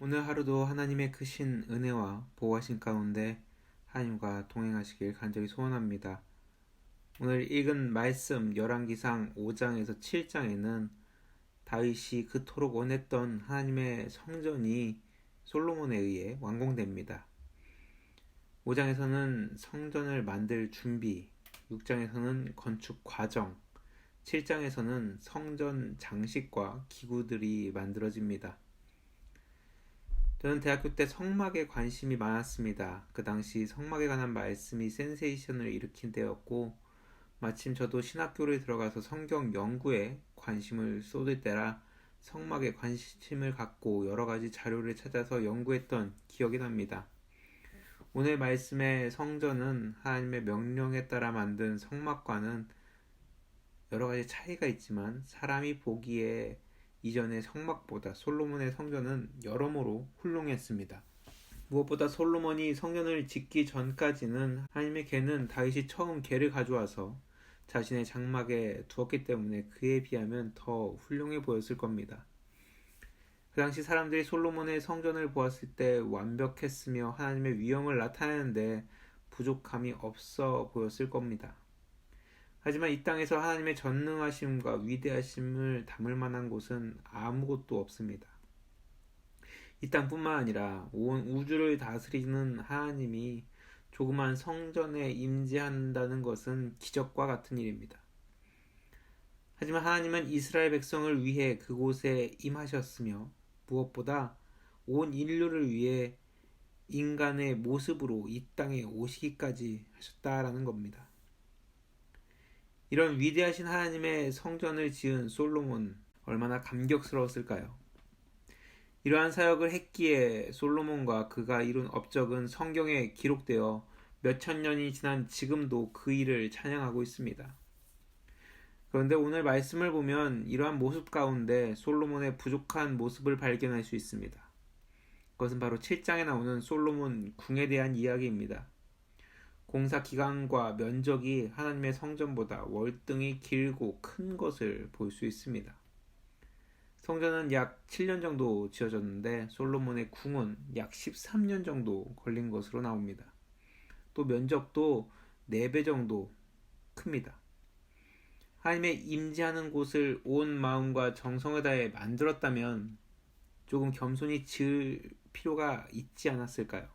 오늘 하루도 하나님의 크신 은혜와 보호하신 가운데 하나님과 동행하시길 간절히 소원합니다. 오늘 읽은 말씀 열왕기상 5장에서 7장에는 다윗이 그토록 원했던 하나님의 성전이 솔로몬에 의해 완공됩니다. 5장에서는 성전을 만들 준비, 6장에서는 건축 과정, 7장에서는 성전 장식과 기구들이 만들어집니다. 저는 대학교 때 성막에 관심이 많았습니다. 그 당시 성막에 관한 말씀이 센세이션을 일으킨 때였고, 마침 저도 신학교를 들어가서 성경 연구에 관심을 쏟을 때라 성막에 관심을 갖고 여러 가지 자료를 찾아서 연구했던 기억이 납니다. 오늘 말씀의 성전은 하나님의 명령에 따라 만든 성막과는 여러 가지 차이가 있지만 사람이 보기에 이전의 성막보다 솔로몬의 성전은 여러모로 훌륭했습니다. 무엇보다 솔로몬이 성전을 짓기 전까지는 하나님의 개는 다윗이 처음 개를 가져와서 자신의 장막에 두었기 때문에 그에 비하면 더 훌륭해 보였을 겁니다. 그 당시 사람들이 솔로몬의 성전을 보았을 때 완벽했으며 하나님의 위엄을 나타내는데 부족함이 없어 보였을 겁니다. 하지만 이 땅에서 하나님의 전능하심과 위대하심을 담을 만한 곳은 아무것도 없습니다. 이 땅뿐만 아니라 온 우주를 다스리는 하나님이 조그만 성전에 임재한다는 것은 기적과 같은 일입니다. 하지만 하나님은 이스라엘 백성을 위해 그곳에 임하셨으며 무엇보다 온 인류를 위해 인간의 모습으로 이 땅에 오시기까지 하셨다라는 겁니다. 이런 위대하신 하나님의 성전을 지은 솔로몬, 얼마나 감격스러웠을까요? 이러한 사역을 했기에 솔로몬과 그가 이룬 업적은 성경에 기록되어 몇천 년이 지난 지금도 그 일을 찬양하고 있습니다. 그런데 오늘 말씀을 보면 이러한 모습 가운데 솔로몬의 부족한 모습을 발견할 수 있습니다. 그것은 바로 7장에 나오는 솔로몬 궁에 대한 이야기입니다. 공사 기간과 면적이 하나님의 성전보다 월등히 길고 큰 것을 볼 수 있습니다. 성전은 약 7년 정도 지어졌는데 솔로몬의 궁은 약 13년 정도 걸린 것으로 나옵니다. 또 면적도 4배 정도 큽니다. 하나님의 임재하는 곳을 온 마음과 정성을 다해 만들었다면 조금 겸손히 지을 필요가 있지 않았을까요?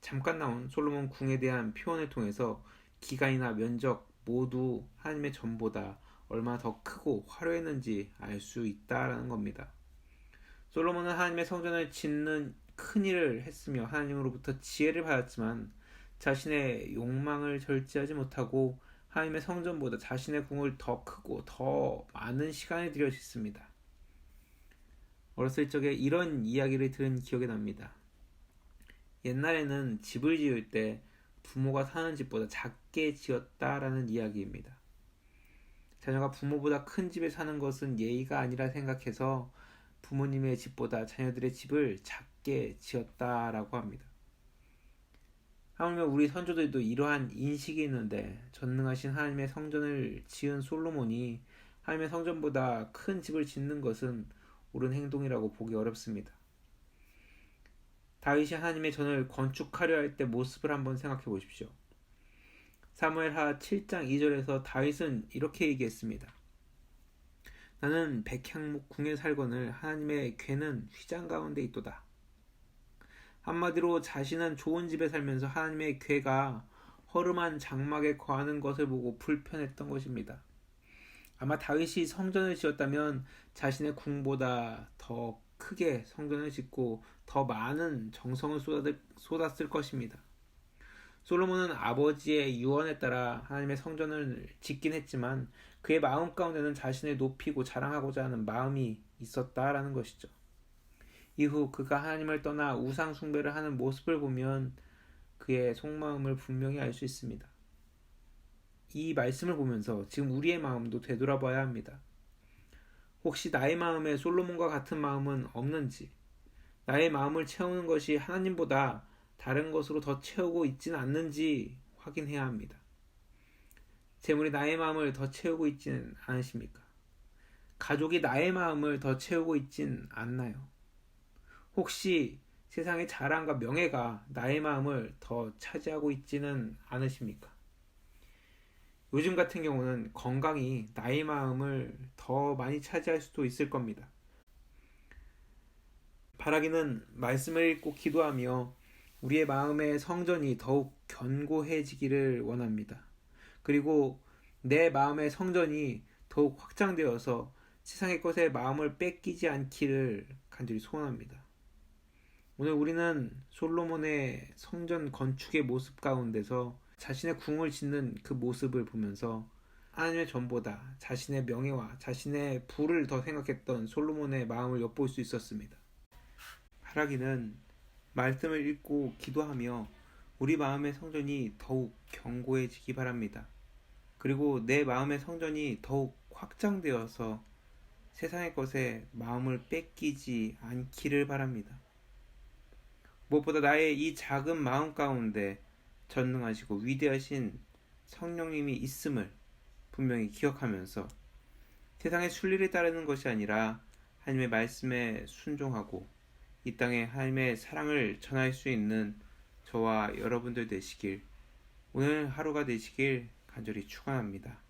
잠깐 나온 솔로몬 궁에 대한 표현을 통해서 기간이나 면적 모두 하나님의 전보다 얼마나 더 크고 화려했는지 알 수 있다라는 겁니다. 솔로몬은 하나님의 성전을 짓는 큰 일을 했으며 하나님으로부터 지혜를 받았지만 자신의 욕망을 절제하지 못하고 하나님의 성전보다 자신의 궁을 더 크고 더 많은 시간을 들여 짓습니다. 어렸을 적에 이런 이야기를 들은 기억이 납니다. 옛날에는 집을 지을 때 부모가 사는 집보다 작게 지었다라는 이야기입니다. 자녀가 부모보다 큰 집에 사는 것은 예의가 아니라 생각해서 부모님의 집보다 자녀들의 집을 작게 지었다라고 합니다. 하물며 우리 선조들도 이러한 인식이 있는데 전능하신 하나님의 성전을 지은 솔로몬이 하나님의 성전보다 큰 집을 짓는 것은 옳은 행동이라고 보기 어렵습니다. 다윗이 하나님의 전을 건축하려 할 때 모습을 한번 생각해 보십시오. 사무엘하 7장 2절에서 다윗은 이렇게 얘기했습니다. 나는 백향목 궁에 살거늘 하나님의 궤는 휘장 가운데 있도다. 한마디로 자신은 좋은 집에 살면서 하나님의 궤가 허름한 장막에 거하는 것을 보고 불편했던 것입니다. 아마 다윗이 성전을 지었다면 자신의 궁보다 더 크게 성전을 짓고 더 많은 정성을 쏟았을 것입니다. 솔로몬은 아버지의 유언에 따라 하나님의 성전을 짓긴 했지만 그의 마음 가운데는 자신을 높이고 자랑하고자 하는 마음이 있었다라는 것이죠. 이후 그가 하나님을 떠나 우상 숭배를 하는 모습을 보면 그의 속마음을 분명히 알 수 있습니다. 이 말씀을 보면서 지금 우리의 마음도 되돌아봐야 합니다. 혹시 나의 마음에 솔로몬과 같은 마음은 없는지, 나의 마음을 채우는 것이 하나님보다 다른 것으로 더 채우고 있지는 않는지 확인해야 합니다. 재물이 나의 마음을 더 채우고 있지는 않으십니까? 가족이 나의 마음을 더 채우고 있진 않나요? 혹시 세상의 자랑과 명예가 나의 마음을 더 차지하고 있지는 않으십니까? 요즘 같은 경우는 건강이 나의 마음을 더 많이 차지할 수도 있을 겁니다. 바라기는 말씀을 읽고 기도하며 우리의 마음의 성전이 더욱 견고해지기를 원합니다. 그리고 내 마음의 성전이 더욱 확장되어서 세상의 것에 마음을 뺏기지 않기를 간절히 소원합니다. 오늘 우리는 솔로몬의 성전 건축의 모습 가운데서 자신의 궁을 짓는 그 모습을 보면서 하나님의 전보다 자신의 명예와 자신의 부를 더 생각했던 솔로몬의 마음을 엿볼 수 있었습니다. 하라기는 말씀을 읽고 기도하며 우리 마음의 성전이 더욱 견고해지기 바랍니다. 그리고 내 마음의 성전이 더욱 확장되어서 세상의 것에 마음을 뺏기지 않기를 바랍니다. 무엇보다 나의 이 작은 마음 가운데 전능하시고 위대하신 성령님이 있음을 분명히 기억하면서 세상의 순리를 따르는 것이 아니라 하나님의 말씀에 순종하고 이 땅에 하나님의 사랑을 전할 수 있는 저와 여러분들 되시길, 오늘 하루가 되시길 간절히 축원합니다.